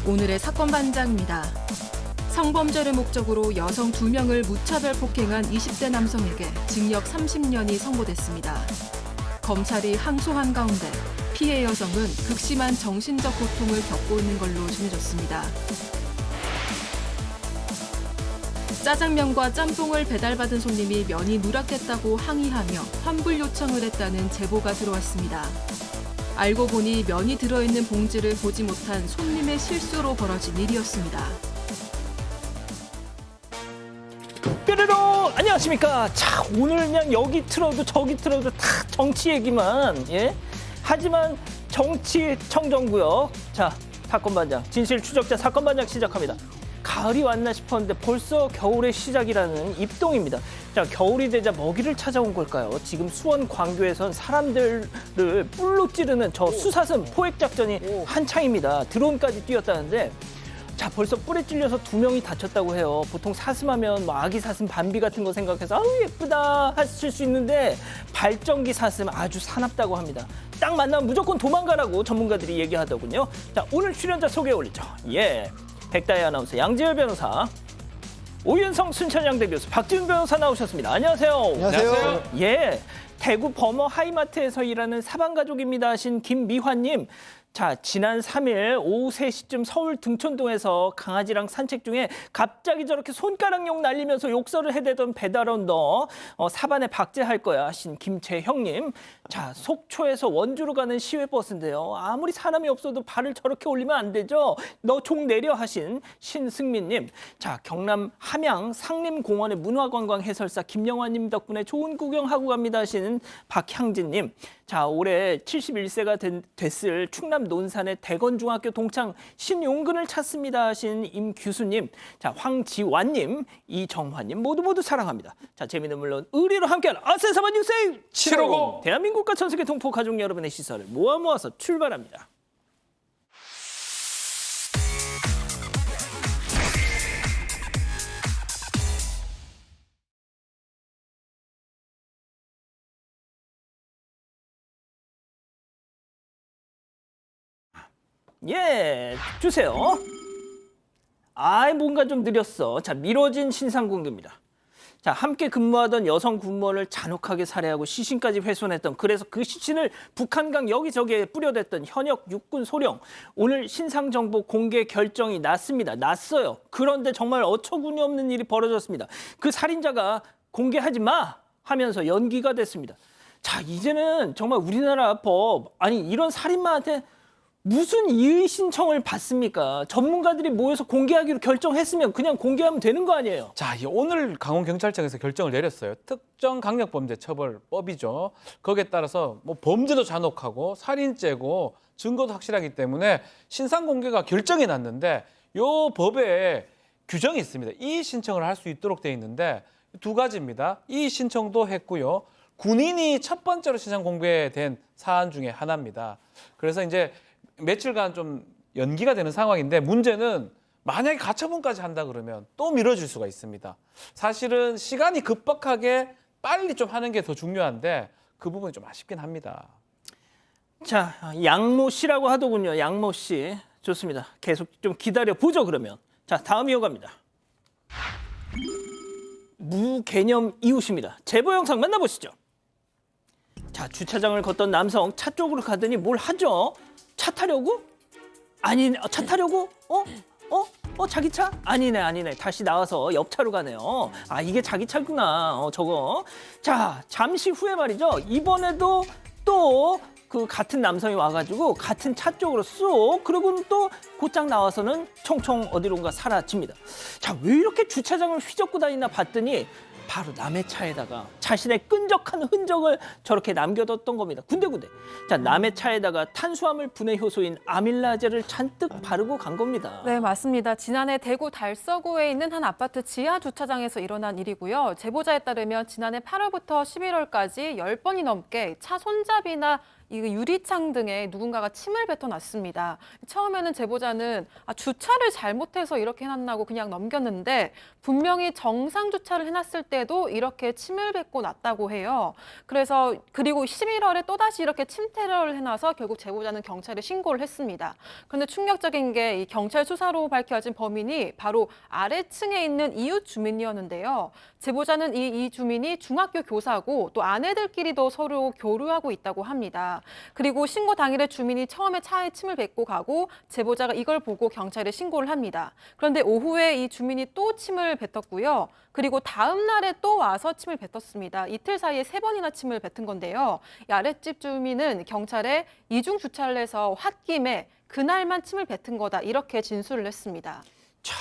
오늘의 사건 반장입니다. 성범죄를 목적으로 여성 2명을 무차별 폭행한 20대 남성에게 징역 30년이 선고됐습니다. 검찰이 항소한 가운데 피해 여성은 극심한 정신적 고통을 겪고 있는 걸로 전해졌습니다. 짜장면과 짬뽕을 배달받은 손님이 면이 누락됐다고 항의하며 환불 요청을 했다는 제보가 들어왔습니다. 알고 보니 면이 들어있는 봉지를 보지 못한 손님의 실수로 벌어진 일이었습니다. 뾰로로 안녕하십니까. 자, 오늘 그냥 여기 틀어도 저기 틀어도 다 정치 얘기만. 예? 하지만 정치 청정구역. 자, 사건 반장 진실 추적자 사건 반장 시작합니다. 가을이 왔나 싶었는데 벌써 겨울의 시작이라는 입동입니다. 자, 겨울이 되자 먹이를 찾아온 걸까요? 지금 수원 광교에선 사람들을 뿔로 찌르는 저 수사슴 포획 작전이 한창입니다. 드론까지 뛰었다는데 자, 벌써 뿔에 찔려서 2명이 다쳤다고 해요. 보통 사슴하면 뭐 아기 사슴 밤비 같은 거 생각해서 아우 예쁘다 하실 수 있는데 발정기 사슴 아주 사납다고 합니다. 딱 만나면 무조건 도망가라고 전문가들이 얘기하더군요. 자, 오늘 출연자 소개해 올리죠. 예, 백다희 아나운서, 양지열 변호사, 오윤성 순천향대 교수, 박지훈 변호사 나오셨습니다. 안녕하세요. 안녕하세요. 예, 대구 범어 하이마트에서 일하는 사방가족입니다 하신 김미환님. 자, 지난 3일 오후 3시쯤 서울 등촌동에서 강아지랑 산책 중에 갑자기 저렇게 손가락욕 날리면서 욕설을 해대던 배달원 너 사반에 박제할 거야 하신 김재형님. 자, 속초에서 원주로 가는 시외버스인데요. 아무리 사람이 없어도 발을 저렇게 올리면 안 되죠. 너 종 내려 하신 신승민님. 자, 경남 함양 상림공원의 문화관광 해설사 김영환님 덕분에 좋은 구경하고 갑니다 하시는 박향진님. 자, 올해 71세가 됐을 충남 논산의 대건중학교 동창 신용근을 찾습니다 하신 임규수님. 자, 황지완님, 이정환님 모두 사랑합니다. 자, 재미는 물론 의리로 함께하는 아세사반 뉴스 750 대한민국과 전 세계 동포 가족 여러분의 시선을 모아서 출발합니다. 예, 주세요. 뭔가 좀 느렸어. 자, 미뤄진 신상공개입니다. 자, 함께 근무하던 여성 군무원을 잔혹하게 살해하고 시신까지 훼손했던, 그래서 그 시신을 북한강 여기저기에 뿌려댔던 현역 육군 소령. 오늘 신상 정보 공개 결정이 났어요. 그런데 정말 어처구니 없는 일이 벌어졌습니다. 그 살인자가 공개하지 마 하면서 연기가 됐습니다. 자, 이제는 정말 우리나라 법, 이런 살인마한테 무슨 이의 신청을 받습니까? 전문가들이 모여서 공개하기로 결정했으면 그냥 공개하면 되는 거 아니에요? 자, 오늘 강원경찰청에서 결정을 내렸어요. 특정 강력범죄처벌법이죠. 거기에 따라서 뭐 범죄도 잔혹하고 살인죄고 증거도 확실하기 때문에 신상 공개가 결정이 났는데 요 법에 규정이 있습니다. 이의 신청을 할 수 있도록 돼 있는데 2가지입니다. 이의 신청도 했고요. 군인이 첫 번째로 신상 공개된 사안 중에 하나입니다. 그래서 이제 며칠간 좀 연기가 되는 상황인데 문제는 만약에 가처분까지 한다 그러면 또 미뤄질 수가 있습니다. 사실은 시간이 급박하게 빨리 좀 하는 게 더 중요한데 그 부분이 좀 아쉽긴 합니다. 자, 양모 씨라고 하더군요. 양모 씨. 좋습니다. 계속 좀 기다려 보죠, 그러면. 자, 다음 이어갑니다. 무개념 이웃입니다. 제보 영상 만나보시죠. 자, 주차장을 걷던 남성 차 쪽으로 가더니 뭘 하죠? 차 타려고? 차 타려고? 자기 차? 아니네. 다시 나와서 옆차로 가네요. 이게 자기 차구나. 저거. 자, 잠시 후에 말이죠. 이번에도 또 그 같은 남성이 와가지고 같은 차 쪽으로 쏙, 그리고는 또 곧장 나와서는 총총 어디론가 사라집니다. 자, 왜 이렇게 주차장을 휘젓고 다니나 봤더니 바로 남의 차에다가 자신의 끈적한 흔적을 저렇게 남겨뒀던 겁니다. 군데군데. 자, 남의 차에다가 탄수화물 분해 효소인 아밀라제를 잔뜩 바르고 간 겁니다. 네, 맞습니다. 지난해 대구 달서구에 있는 한 아파트 지하 주차장에서 일어난 일이고요. 제보자에 따르면 지난해 8월부터 11월까지 10번이 넘게 차 손잡이나 이 유리창 등에 누군가가 침을 뱉어놨습니다. 처음에는 제보자는 주차를 잘못해서 이렇게 해놨나고 그냥 넘겼는데 분명히 정상 주차를 해놨을 때도 이렇게 침을 뱉고 놨다고 해요. 그리고 11월에 또다시 이렇게 침테러를 해놔서 결국 제보자는 경찰에 신고를 했습니다. 그런데 충격적인 게 이 경찰 수사로 밝혀진 범인이 바로 아래층에 있는 이웃 주민이었는데요. 제보자는 이 주민이 중학교 교사고 또 아내들끼리도 서로 교류하고 있다고 합니다. 그리고 신고 당일에 주민이 처음에 차에 침을 뱉고 가고 제보자가 이걸 보고 경찰에 신고를 합니다. 그런데 오후에 이 주민이 또 침을 뱉었고요. 그리고 다음 날에 또 와서 침을 뱉었습니다. 이틀 사이에 3번이나 침을 뱉은 건데요. 이 아랫집 주민은 경찰에 이중 주차를 해서 홧김에 그날만 침을 뱉은 거다 이렇게 진술을 했습니다. 자,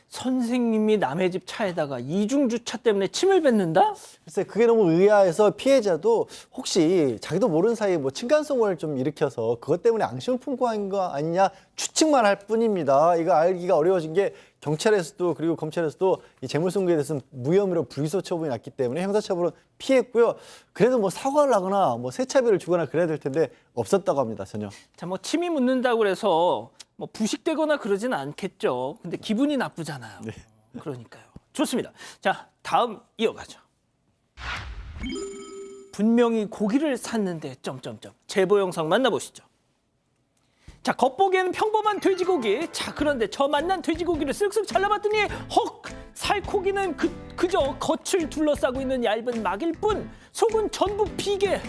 선생님이 남의 집 차에다가 이중 주차 때문에 침을 뱉는다? 글쎄 그게 너무 의아해서 피해자도 혹시 자기도 모르는 사이에 뭐 층간소음을 좀 일으켜서 그것 때문에 앙심을 품고 한 거 아니냐 추측만 할 뿐입니다. 이거 알기가 어려워진 게 경찰에서도 그리고 검찰에서도 이 재물손괴에 대해서는 무혐의로 불기소 처분이 났기 때문에 형사처벌은 피했고요. 그래도 뭐 사과를 하거나 뭐 세차비를 주거나 그래야 될 텐데 없었다고 합니다. 전혀. 자, 뭐 침이 묻는다고 그래서 뭐 부식되거나 그러진 않겠죠. 근데 기분이 나쁘잖아요. 네. 그러니까요. 좋습니다. 자, 다음 이어가죠. 분명히 고기를 샀는데 점점점 제보 영상 만나보시죠. 자, 겉보기에는 평범한 돼지고기. 자, 그런데 저 만난 돼지고기를 쓱쓱 잘라봤더니 헉! 살코기는 그저 겉을 둘러싸고 있는 얇은 막일 뿐 속은 전부 비계.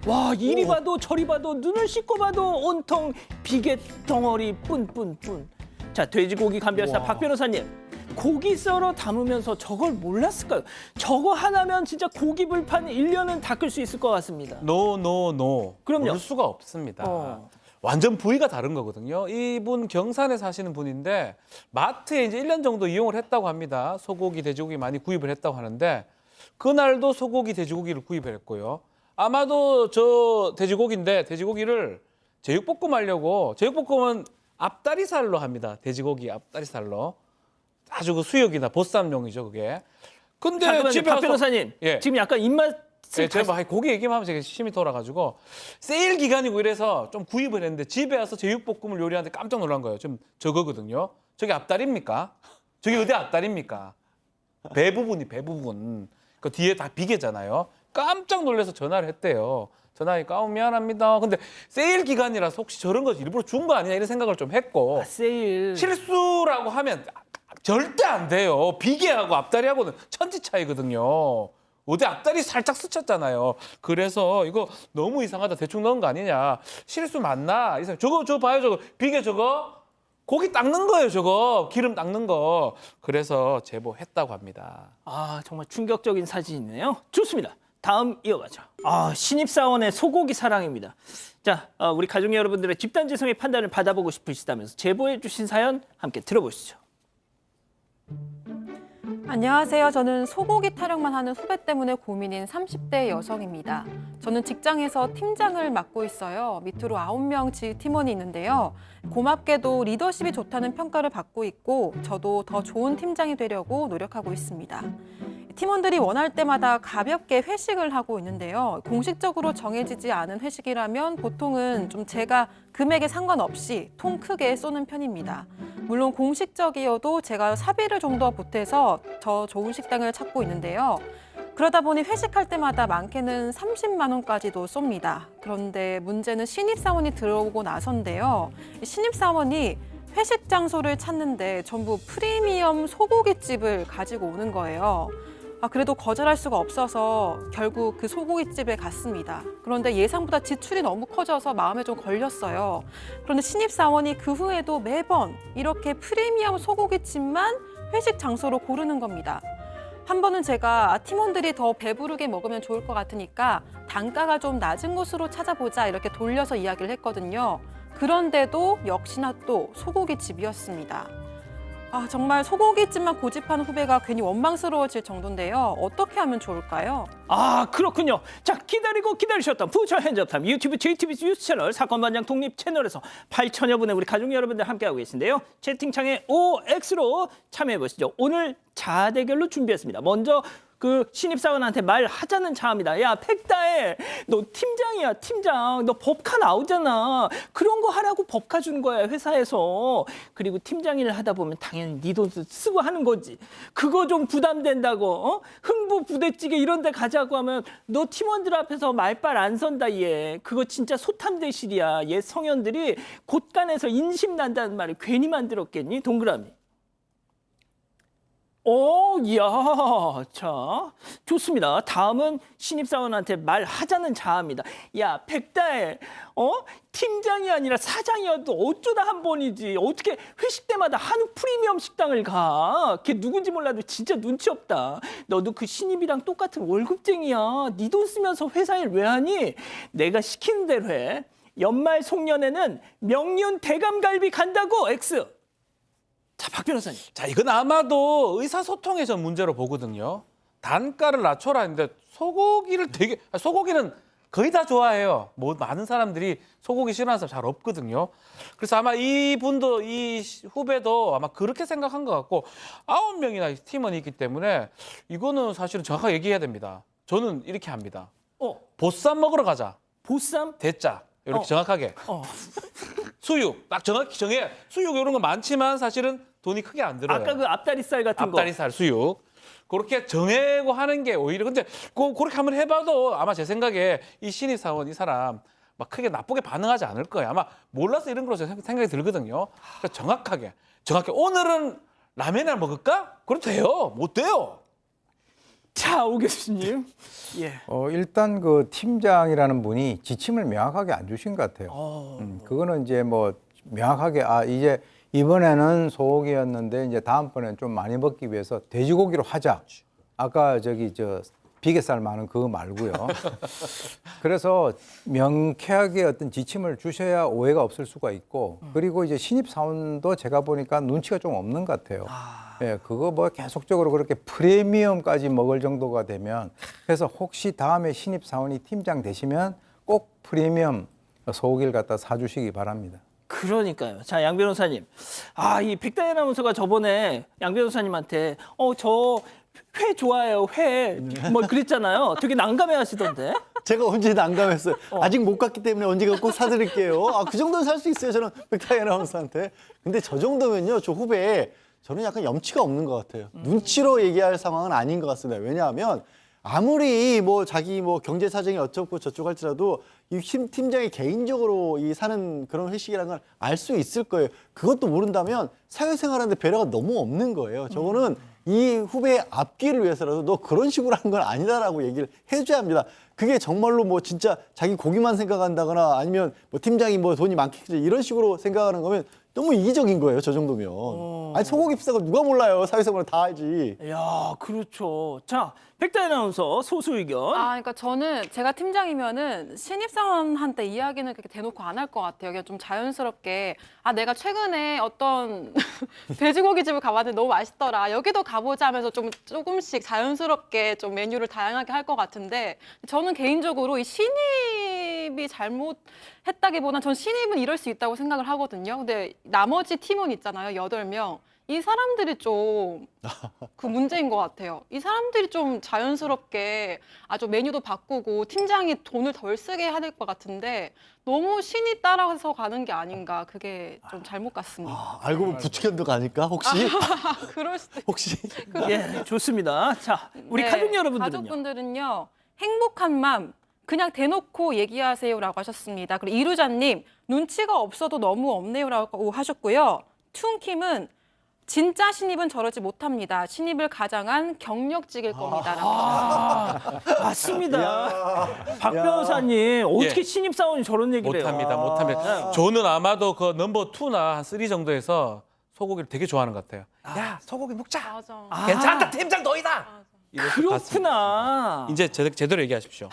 와, 이리 봐도 저리 봐도 눈을 씻고 봐도 온통 비계 덩어리 뿐뿐뿐. 자, 돼지고기 감별사 박 변호사님. 고기 썰어 담으면서 저걸 몰랐을까요? 저거 하나면 진짜 고기 불판 1년은 닦을 수 있을 것 같습니다. 노. 그럼요. 모를 수가 없습니다. 완전 부위가 다른 거거든요. 이분 경산에 사시는 분인데 마트에 이제 1년 정도 이용을 했다고 합니다. 소고기, 돼지고기 많이 구입을 했다고 하는데 그날도 소고기, 돼지고기를 구입을 했고요. 아마도 저 돼지고기인데 돼지고기를 제육볶음 하려고 제육볶음은 앞다리살로 합니다. 돼지고기 앞다리살로. 아주 그 수육이나 보쌈용이죠, 그게. 근데 잠깐만요, 집에 박 와서 변호사님. 예. 지금 약간 입맛 제가 고기 얘기만 하면 제가 심이 돌아가지고 세일 기간이고 이래서 좀 구입을 했는데 집에 와서 제육볶음을 요리하는데 깜짝 놀란 거예요. 좀 저거거든요. 저게 앞다리입니까? 저게 어디 앞다리입니까? 배 부분. 그 뒤에 다 비계잖아요. 깜짝 놀라서 전화를 했대요. 전화하니까 미안합니다. 근데 세일 기간이라서 혹시 저런 거 일부러 준 거 아니냐 이런 생각을 좀 했고 세일. 실수라고 하면 절대 안 돼요. 비계하고 앞다리하고는 천지 차이거든요. 어디 앞다리 살짝 스쳤잖아요. 그래서 이거 너무 이상하다. 대충 넣은 거 아니냐. 실수 맞나? 저거 봐요. 저거 비계 저거. 고기 닦는 거예요. 저거. 기름 닦는 거. 그래서 제보했다고 합니다. 아, 정말 충격적인 사진이네요. 좋습니다. 다음 이어가죠. 아, 신입사원의 소고기 사랑입니다. 자, 우리 가족 여러분들의 집단지성의 판단을 받아보고 싶으시다면서 제보해 주신 사연 함께 들어보시죠. 안녕하세요. 저는 소고기 타령만 하는 후배 때문에 고민인 30대 여성입니다. 저는 직장에서 팀장을 맡고 있어요. 밑으로 9명 팀원이 있는데요. 고맙게도 리더십이 좋다는 평가를 받고 있고 저도 더 좋은 팀장이 되려고 노력하고 있습니다. 팀원들이 원할 때마다 가볍게 회식을 하고 있는데요. 공식적으로 정해지지 않은 회식이라면 보통은 좀 제가 금액에 상관없이 통 크게 쏘는 편입니다. 물론 공식적이어도 제가 사비를 좀 더 보태서 더 좋은 식당을 찾고 있는데요. 그러다 보니 회식할 때마다 많게는 30만 원까지도 쏩니다. 그런데 문제는 신입사원이 들어오고 나선데요. 신입사원이 회식 장소를 찾는데 전부 프리미엄 소고기집을 가지고 오는 거예요. 그래도 거절할 수가 없어서 결국 그 소고기집에 갔습니다. 그런데 예상보다 지출이 너무 커져서 마음에 좀 걸렸어요. 그런데 신입사원이 그 후에도 매번 이렇게 프리미엄 소고기집만 회식 장소로 고르는 겁니다. 한 번은 제가 팀원들이 더 배부르게 먹으면 좋을 것 같으니까 단가가 좀 낮은 곳으로 찾아보자 이렇게 돌려서 이야기를 했거든요. 그런데도 역시나 또 소고기집이었습니다. 정말 소고기집만 고집하는 후배가 괜히 원망스러워질 정도인데요. 어떻게 하면 좋을까요? 아, 그렇군요. 자, 기다리셨던 부처 핸즈업탐 유튜브 JTBC 뉴스 채널 사건반장 독립 채널에서 8천여 분의 우리 가족 여러분들 함께하고 계신데요. 채팅창에 OX로 참여해보시죠. 오늘 자대결로 준비했습니다. 먼저 그 신입사원한테 말하자는 자입니다. 야, 백다혜, 너 팀장이야, 팀장. 너 법카 나오잖아. 그런 거 하라고 법카 준 거야, 회사에서. 그리고 팀장 일을 하다 보면 당연히 네 돈 쓰고 하는 거지. 그거 좀 부담된다고. 어? 흥부 부대찌개 이런 데 가자고 하면 너 팀원들 앞에서 말빨 안 선다, 얘. 그거 진짜 소탐대실이야. 얘 성현들이 곳간에서 인심 난다는 말을 괜히 만들었겠니? 동그라미. 이야, 자, 좋습니다. 다음은 신입사원한테 말하자는 자입니다. 야, 백다혜, 팀장이 아니라 사장이어도 어쩌다 한 번이지. 어떻게 회식 때마다 한우 프리미엄 식당을 가? 걔 누군지 몰라도 진짜 눈치 없다. 너도 그 신입이랑 똑같은 월급쟁이야. 네 돈 쓰면서 회사 일 왜 하니? 내가 시키는 대로 해. 연말 송년회는 명륜 대감갈비 간다고, X. 자, 박 변호사님. 자, 이건 아마도 의사소통의 전 문제로 보거든요. 단가를 낮춰라 했는데 소고기는 거의 다 좋아해요. 뭐 많은 사람들이 소고기 싫어하는 사람 잘 없거든요. 그래서 아마 이분도 이 후배도 아마 그렇게 생각한 것 같고 9명이나 팀원이 있기 때문에 이거는 사실은 정확하게 얘기해야 됩니다. 저는 이렇게 합니다. 보쌈 먹으러 가자. 보쌈? 대짜. 이렇게 정확하게. 수육 딱 정확히 정해. 수육 이런 거 많지만 사실은 돈이 크게 안 들어요. 아까 그 앞다리살 같은 거. 앞다리살 수육. 그렇게 정해고 하는 게 오히려 근데 그렇게 한번 해봐도 아마 제 생각에 이 신입사원 이 사람 막 크게 나쁘게 반응하지 않을 거예요. 아마 몰라서 이런 거로 생각이 들거든요. 그러니까 정확하게 오늘은 라면이나 먹을까? 그래도 돼요. 못 돼요. 자, 오 교수님. 예. 일단 그 팀장이라는 분이 지침을 명확하게 안 주신 것 같아요. 그거는 이제 뭐 명확하게 이제 이번에는 소고기였는데 이제 다음번에는 좀 많이 먹기 위해서 돼지고기로 하자. 아까 비계살 많은 그거 말고요. 그래서 명쾌하게 어떤 지침을 주셔야 오해가 없을 수가 있고 그리고 이제 신입 사원도 제가 보니까 눈치가 좀 없는 것 같아요. 예, 그거 뭐 계속적으로 그렇게 프리미엄까지 먹을 정도가 되면 그래서 혹시 다음에 신입 사원이 팀장 되시면 꼭 프리미엄 소고기를 갖다 사주시기 바랍니다. 그러니까요. 자, 양 변호사님. 이 백다혜 아나운서가 저번에 양 변호사님한테 저 회 좋아해요. 회. 뭐 그랬잖아요. 되게 난감해 하시던데. 제가 언제 난감했어요. 아직 못 갔기 때문에 언제가 꼭 사드릴게요. 그 정도는 살 수 있어요. 저는 백다혜 아나운서한테. 근데 저 정도면요. 저 후배에 저는 약간 염치가 없는 것 같아요. 눈치로 얘기할 상황은 아닌 것 같습니다. 왜냐하면 아무리 뭐 자기 뭐 경제 사정이 어쩌고 저쩌고 할지라도 이 팀장이 개인적으로 이 사는 그런 회식이라는 걸 알 수 있을 거예요. 그것도 모른다면 사회생활하는데 배려가 너무 없는 거예요. 저거는 이 후배의 앞길을 위해서라도 너 그런 식으로 하는 건 아니다라고 얘기를 해줘야 합니다. 그게 정말로 뭐 진짜 자기 고기만 생각한다거나 아니면 뭐 팀장이 뭐 돈이 많겠지 이런 식으로 생각하는 거면 너무 이기적인 거예요. 저 정도면. 아니 소고기 비싼 거 누가 몰라요. 사회생활 다 알지. 야, 그렇죠. 자, 백다혜 아나운서 소수 의견. 그러니까 저는 제가 팀장이면은 신입사원한테 이야기는 그렇게 대놓고 안 할 것 같아요. 그냥 좀 자연스럽게 내가 최근에 어떤 돼지고기 집을 가봤는데 너무 맛있더라. 여기도 가보자 하면서 좀 조금씩 자연스럽게 좀 메뉴를 다양하게 할 것 같은데 저는 개인적으로 이 신입이 잘못했다기보다는 전 신입은 이럴 수 있다고 생각을 하거든요. 근데 나머지 팀원 있잖아요. 8명. 이 사람들이 좀 그 문제인 것 같아요. 이 사람들이 좀 자연스럽게 좀 메뉴도 바꾸고 팀장이 돈을 덜 쓰게 해야 될 것 같은데 너무 신이 따라서 가는 게 아닌가 그게 좀 잘못 같습니다. 알고 보면 부추견도가 아닐까 혹시? 그럴 수도 혹시? 예, 좋습니다. 자, 우리 네, 가족 여러분들은요. 가족분들은요. 행복한 맘 그냥 대놓고 얘기하세요라고 하셨습니다. 그리고 이루자님 눈치가 없어도 너무 없네요라고 하셨고요. 퉁킴은 진짜 신입은 저러지 못합니다. 신입을 가장한 경력직일 겁니다라고 하셨습니다. 맞습니다. 박 변호사님 어떻게 예. 신입사원이 저런 얘기를 해요? 못합니다. 저는 아마도 그 넘버 2나 한 3 정도에서 소고기를 되게 좋아하는 것 같아요. 야, 소고기 먹자. 맞아. 괜찮다, 팀장 너희다. 그렇구나. 이제 제대로 얘기하십시오.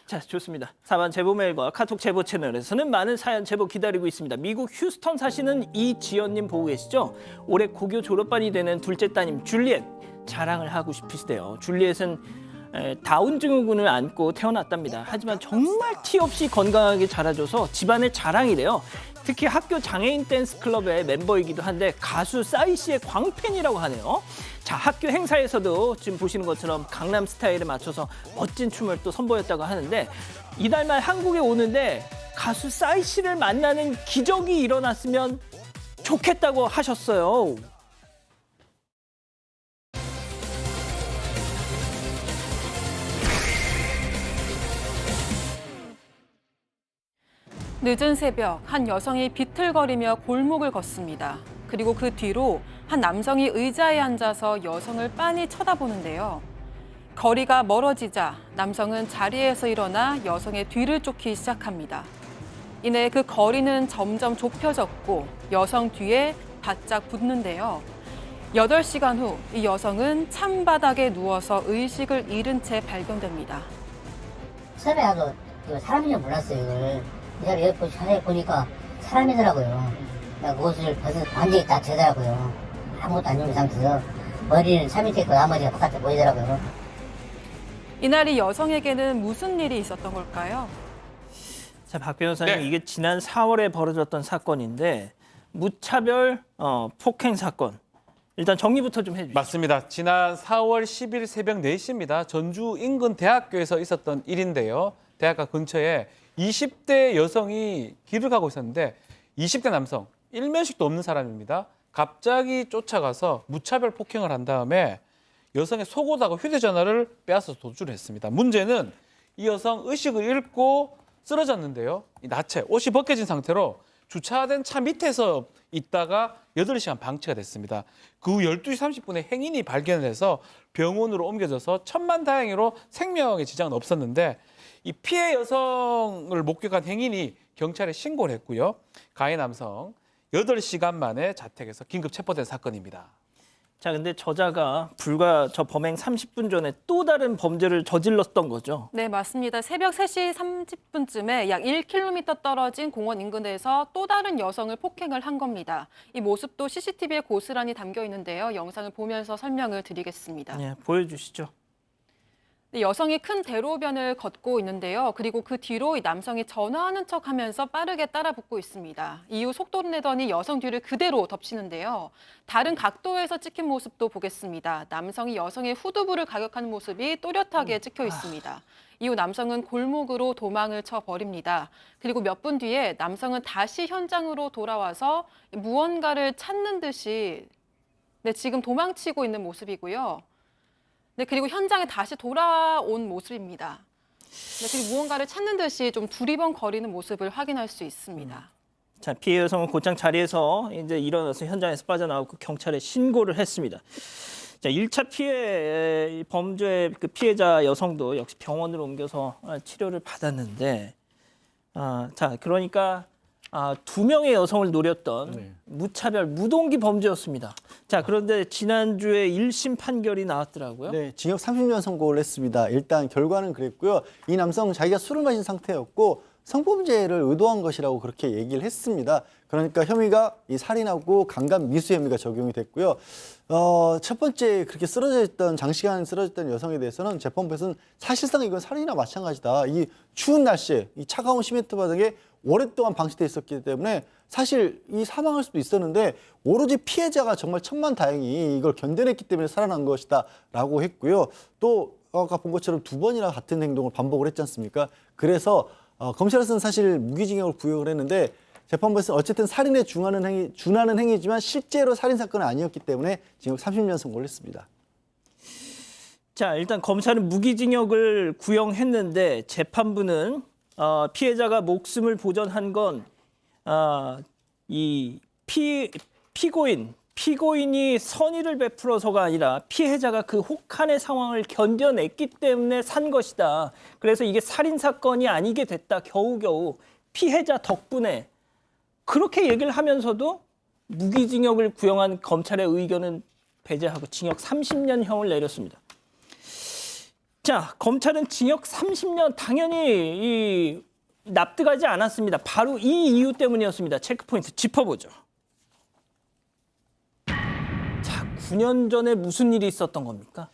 자, 좋습니다. 4번 제보 메일과 카톡 제보 채널에서는 많은 사연 제보 기다리고 있습니다. 미국 휴스턴 사시는 이지연님 보고 계시죠? 올해 고교 졸업반이 되는 둘째 따님 줄리엣 자랑을 하고 싶으시대요. 줄리엣은 다운 증후군을 안고 태어났답니다. 하지만 정말 티 없이 건강하게 자라줘서 집안의 자랑이래요. 특히 학교 장애인 댄스 클럽의 멤버이기도 한데 가수 싸이 씨의 광팬이라고 하네요. 자, 학교 행사에서도 지금 보시는 것처럼 강남 스타일에 맞춰서 멋진 춤을 또 선보였다고 하는데 이달 말 한국에 오는데 가수 싸이 씨를 만나는 기적이 일어났으면 좋겠다고 하셨어요. 늦은 새벽 한 여성이 비틀거리며 골목을 걷습니다. 그리고 그 뒤로 한 남성이 의자에 앉아서 여성을 빤히 쳐다보는데요. 거리가 멀어지자 남성은 자리에서 일어나 여성의 뒤를 쫓기 시작합니다. 이내 그 거리는 점점 좁혀졌고 여성 뒤에 바짝 붙는데요. 8시간 후 이 여성은 찬바닥에 누워서 의식을 잃은 채 발견됩니다. 처음에 나도 이거 사람인 줄 몰랐어요, 이걸. 이사를 여기 자세히 보니까 사람이더라고요. 내가 옷을 벗어 완전히 다 젖더라고요. 아무것도 안 입은 상태에서 머리는 차 밑에 있고 나머지가 바깥에 보이더라고요. 이날 이 여성에게는 무슨 일이 있었던 걸까요? 자, 박 변호사님, 네. 이게 지난 4월에 벌어졌던 사건인데 무차별 폭행 사건. 일단 정리부터 좀 해주시죠. 맞습니다. 지난 4월 10일 새벽 4시입니다. 전주 인근 대학교에서 있었던 일인데요. 대학가 근처에 20대 여성이 길을 가고 있었는데 20대 남성, 일면식도 없는 사람입니다. 갑자기 쫓아가서 무차별 폭행을 한 다음에 여성의 속옷하고 휴대전화를 빼앗아서 도주를 했습니다. 문제는 이 여성 의식을 잃고 쓰러졌는데요. 이 나체, 옷이 벗겨진 상태로 주차된 차 밑에서 있다가 8시간 방치가 됐습니다. 그 후 12시 30분에 행인이 발견을 해서 병원으로 옮겨져서 천만다행히로 생명에 지장은 없었는데 이 피해 여성을 목격한 행인이 경찰에 신고를 했고요. 가해 남성 8시간 만에 자택에서 긴급 체포된 사건입니다. 자, 근데 저자가 불과 저 범행 30분 전에 또 다른 범죄를 저질렀던 거죠. 네, 맞습니다. 새벽 3시 30분쯤에 약 1km 떨어진 공원 인근에서 또 다른 여성을 폭행을 한 겁니다. 이 모습도 CCTV에 고스란히 담겨 있는데요. 영상을 보면서 설명을 드리겠습니다. 네, 보여주시죠. 네, 여성이 큰 대로변을 걷고 있는데요. 그리고 그 뒤로 이 남성이 전화하는 척하면서 빠르게 따라붙고 있습니다. 이후 속도를 내더니 여성 뒤를 그대로 덮치는데요. 다른 각도에서 찍힌 모습도 보겠습니다. 남성이 여성의 후두부를 가격하는 모습이 또렷하게 찍혀 있습니다. 이후 남성은 골목으로 도망을 쳐버립니다. 그리고 몇 분 뒤에 남성은 다시 현장으로 돌아와서 무언가를 찾는 듯이 지금 도망치고 있는 모습이고요. 네, 그리고 현장에 다시 돌아온 모습입니다. 네, 그리고 무언가를 찾는 듯이 좀 두리번거리는 모습을 확인할 수 있습니다. 자, 피해 여성은 곧장 자리에서 이제 일어나서 현장에서 빠져나오고 경찰에 신고를 했습니다. 자, 1차 피해 범죄 그 피해자 여성도 역시 병원으로 옮겨서 치료를 받았는데, 자, 그러니까 2명의 여성을 노렸던 무차별 무동기 범죄였습니다. 자, 그런데 지난주에 1심 판결이 나왔더라고요. 네, 징역 30년 선고를 했습니다. 일단 결과는 그랬고요. 이 남성 자기가 술을 마신 상태였고 성범죄를 의도한 것이라고 그렇게 얘기를 했습니다. 그러니까 혐의가 이 살인하고 강간 미수 혐의가 적용이 됐고요. 첫 번째 그렇게 장시간 쓰러졌던 여성에 대해서는 재판부에서는 사실상 이건 살인이나 마찬가지다. 이 추운 날씨에 이 차가운 시멘트 바닥에 오랫동안 방치돼 있었기 때문에 사실 이 사망할 수도 있었는데 오로지 피해자가 정말 천만다행히 이걸 견뎌냈기 때문에 살아난 것이다라고 했고요. 또 아까 본 것처럼 2번이나 같은 행동을 반복을 했지 않습니까? 그래서 검찰에서는 사실 무기징역을 구형을 했는데 재판부에서는 어쨌든 살인에 준하는 행위지만 실제로 살인 사건은 아니었기 때문에 징역 30년 선고를 했습니다. 자, 일단 검찰은 무기징역을 구형했는데 재판부는 피해자가 목숨을 보전한 건 이 피고인이 선의를 베풀어서가 아니라 피해자가 그 혹한의 상황을 견뎌냈기 때문에 산 것이다. 그래서 이게 살인 사건이 아니게 됐다. 겨우겨우 피해자 덕분에 그렇게 얘기를 하면서도 무기징역을 구형한 검찰의 의견은 배제하고 징역 30년형을 내렸습니다. 자, 검찰은 징역 30년 당연히 납득하지 않았습니다. 바로 이 이유 때문이었습니다. 체크포인트 짚어보죠. 자, 9년 전에 무슨 일이 있었던 겁니까?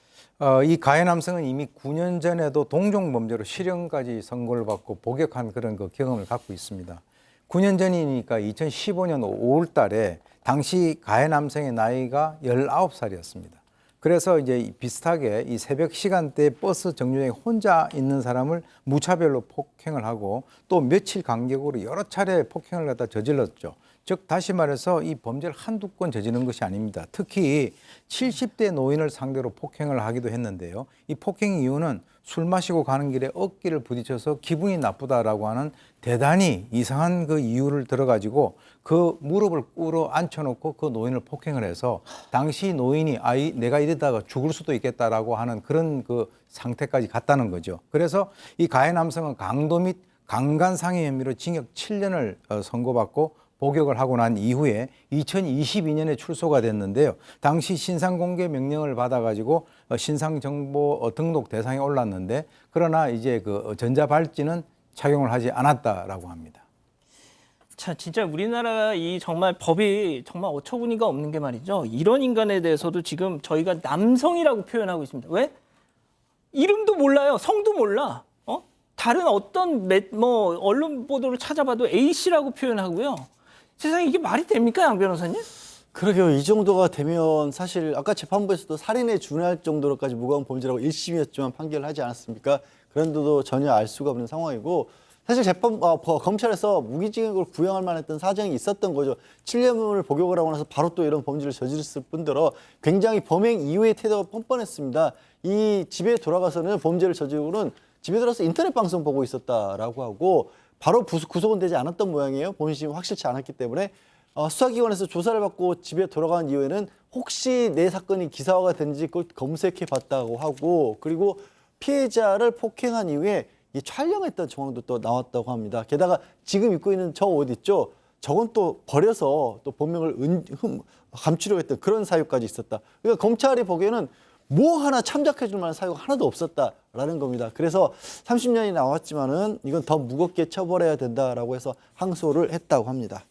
이 가해 남성은 이미 9년 전에도 동종 범죄로 실형까지 선고를 받고 복역한 그런 그 경험을 갖고 있습니다. 9년 전이니까 2015년 5월 달에 당시 가해 남성의 나이가 19살이었습니다. 그래서 이제 비슷하게 이 새벽 시간대에 버스 정류장에 혼자 있는 사람을 무차별로 폭행을 하고 또 며칠 간격으로 여러 차례 폭행을 갖다 저질렀죠. 즉 다시 말해서 이 범죄를 한두 건 저지른 것이 아닙니다. 특히 70대 노인을 상대로 폭행을 하기도 했는데요. 이 폭행 이유는 술 마시고 가는 길에 어깨를 부딪혀서 기분이 나쁘다라고 하는 대단히 이상한 그 이유를 들어가지고 그 무릎을 꿇어 앉혀놓고 그 노인을 폭행을 해서 당시 노인이 내가 이러다가 죽을 수도 있겠다라고 하는 그런 그 상태까지 갔다는 거죠. 그래서 이 가해 남성은 강도 및 강간상해 혐의로 징역 7년을 선고받고 복역을 하고 난 이후에 2022년에 출소가 됐는데요. 당시 신상공개 명령을 받아가지고 신상정보 등록 대상에 올랐는데 그러나 이제 그 전자발찌는 착용을 하지 않았다라고 합니다. 자, 진짜 우리나라 이 정말 법이 정말 어처구니가 없는 게 말이죠. 이런 인간에 대해서도 지금 저희가 남성이라고 표현하고 있습니다. 왜? 이름도 몰라요. 성도 몰라. 다른 어떤 언론 보도를 찾아봐도 A씨라고 표현하고요. 세상에 이게 말이 됩니까, 양 변호사님? 그러게요. 이 정도가 되면 사실 아까 재판부에서도 살인에 준할 정도로까지 무거운 범죄라고 1심이었지만 판결을 하지 않았습니까? 그런데도 전혀 알 수가 없는 상황이고 사실 검찰에서 무기징역을 구형할 만했던 사정이 있었던 거죠. 7년을 복역을 하고 나서 바로 또 이런 범죄를 저질렀을 뿐더러 굉장히 범행 이후의 태도가 뻔뻔했습니다. 이 집에 돌아가서는 범죄를 저지르고는 집에 들어서 인터넷 방송 보고 있었다라고 하고 바로 구속은 되지 않았던 모양이에요. 본심이 확실치 않았기 때문에 수사기관에서 조사를 받고 집에 돌아간 이후에는 혹시 내 사건이 기사화가 됐는지 그걸 검색해 봤다고 하고 그리고 피해자를 폭행한 이후에 이 촬영했던 정황도 또 나왔다고 합니다. 게다가 지금 입고 있는 저 옷 있죠? 저건 또 버려서 또 본명을 감추려고 했던 그런 사유까지 있었다. 그러니까 검찰이 보기에는 뭐 하나 참작해 줄 만한 사유가 하나도 없었다라는 겁니다. 그래서 30년이 나왔지만은 이건 더 무겁게 처벌해야 된다라고 해서 항소를 했다고 합니다.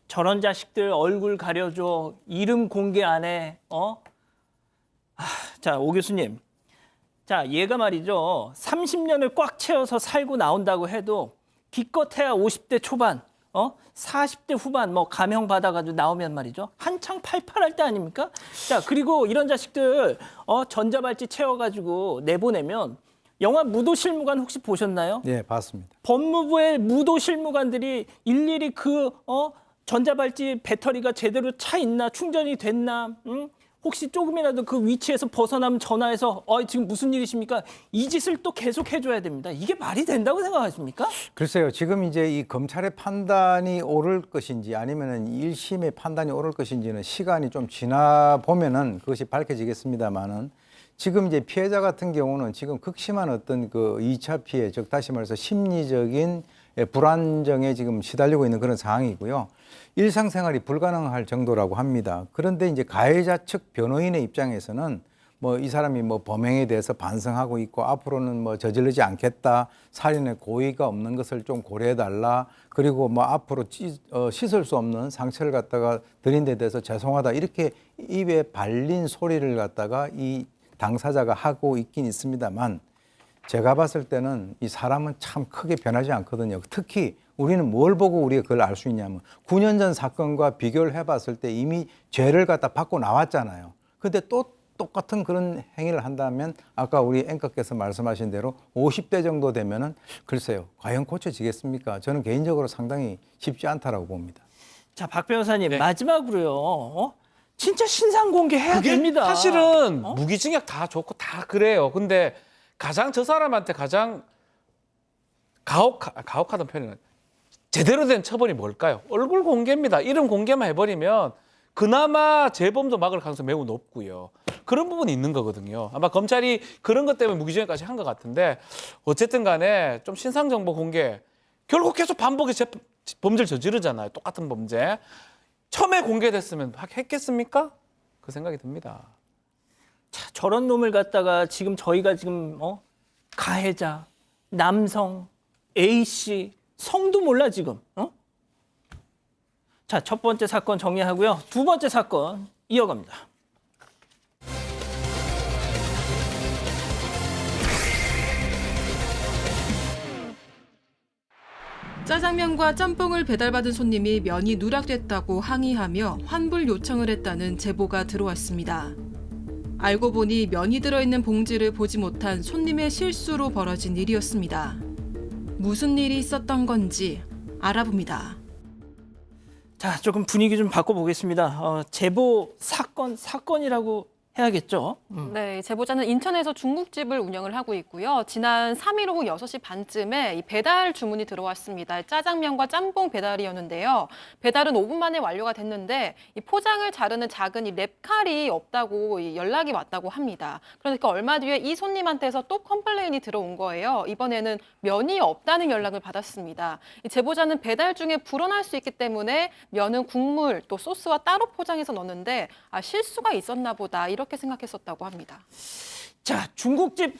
저런 자식들 얼굴 가려줘. 이름 공개 안 해. 자, 오 교수님. 자, 얘가 말이죠. 30년을 꽉 채워서 살고 나온다고 해도 기껏해야 50대 초반, 40대 후반 감형 받아가지고 나오면 말이죠. 한창 팔팔할 때 아닙니까? 자, 그리고 이런 자식들 전자발찌 채워가지고 내보내면 영화 무도실무관 혹시 보셨나요? 네, 봤습니다. 법무부의 무도실무관들이 일일이 그 전자발찌 배터리가 제대로 차 있나 충전이 됐나 혹시 조금이라도 그 위치에서 벗어나면 전화해서 지금 무슨 일이십니까? 이 짓을 또 계속 해줘야 됩니다. 이게 말이 된다고 생각하십니까? 글쎄요. 지금 이제 이 검찰의 판단이 옳을 것인지 아니면은 1심의 판단이 옳을 것인지는 시간이 좀 지나 보면은 그것이 밝혀지겠습니다만은 지금 이제 피해자 같은 경우는 지금 극심한 어떤 그 2차 피해, 즉 다시 말해서 심리적인 불안정에 지금 시달리고 있는 그런 상황이고요. 일상생활이 불가능할 정도라고 합니다. 그런데 이제 가해자 측 변호인의 입장에서는 이 사람이 범행에 대해서 반성하고 있고 앞으로는 저지르지 않겠다. 살인의 고의가 없는 것을 좀 고려해달라. 그리고 앞으로 씻을 수 없는 상처를 갖다가 드린 데 대해서 죄송하다. 이렇게 입에 발린 소리를 갖다가 이 당사자가 하고 있긴 있습니다만 제가 봤을 때는 이 사람은 참 크게 변하지 않거든요. 특히 우리는 뭘 보고 우리가 그걸 알 수 있냐면 9년 전 사건과 비교를 해봤을 때 이미 죄를 갖다 받고 나왔잖아요. 근데 또 똑같은 그런 행위를 한다면 아까 우리 앵커께서 말씀하신 대로 50대 정도 되면은 글쎄요. 과연 고쳐지겠습니까? 저는 개인적으로 상당히 쉽지 않다라고 봅니다. 자, 박 변호사님 네. 마지막으로요. 진짜 신상 공개해야 그게 됩니다. 사실은 무기징역 다 좋고 다 그래요. 근데 저 사람한테 가장 가혹하던 표현은 제대로 된 처벌이 뭘까요? 얼굴 공개입니다. 이름 공개만 해버리면 그나마 재범도 막을 가능성이 매우 높고요. 그런 부분이 있는 거거든요. 아마 검찰이 그런 것 때문에 무기징역까지 한 것 같은데 어쨌든 간에 좀 신상정보 공개 결국 계속 반복해서 범죄를 저지르잖아요. 똑같은 범죄. 처음에 공개됐으면 했겠습니까? 그 생각이 듭니다. 자, 저런 놈을 갖다가 지금 저희가 지금 가해자, 남성, A씨, 성도 몰라 지금. 자, 첫 번째 사건 정리하고요. 두 번째 사건 이어갑니다. 짜장면과 짬뽕을 배달받은 손님이 면이 누락됐다고 항의하며 환불 요청을 했다는 제보가 들어왔습니다. 알고 보니 면이 들어있는 봉지를 보지 못한 손님의 실수로 벌어진 일이었습니다. 무슨 일이 있었던 건지 알아봅니다. 자, 조금 분위기 좀 바꿔보겠습니다. 제보 사건이라고 해야겠죠? 네, 제보자는 인천에서 중국집을 운영을 하고 있고요. 지난 3일 오후 6시 반쯤에 이 배달 주문이 들어왔습니다. 짜장면과 짬뽕 배달이었는데요. 배달은 5분 만에 완료가 됐는데 이 포장을 자르는 작은 이 랩칼이 없다고 이 연락이 왔다고 합니다. 그러니까 얼마 뒤에 이 손님한테서 또 컴플레인이 들어온 거예요. 이번에는 면이 없다는 연락을 받았습니다. 이 제보자는 배달 중에 불어날 수 있기 때문에 면은 국물 또 소스와 따로 포장해서 넣는데 실수가 있었나 보다 이렇게 생각했었다고 합니다. 자, 중국집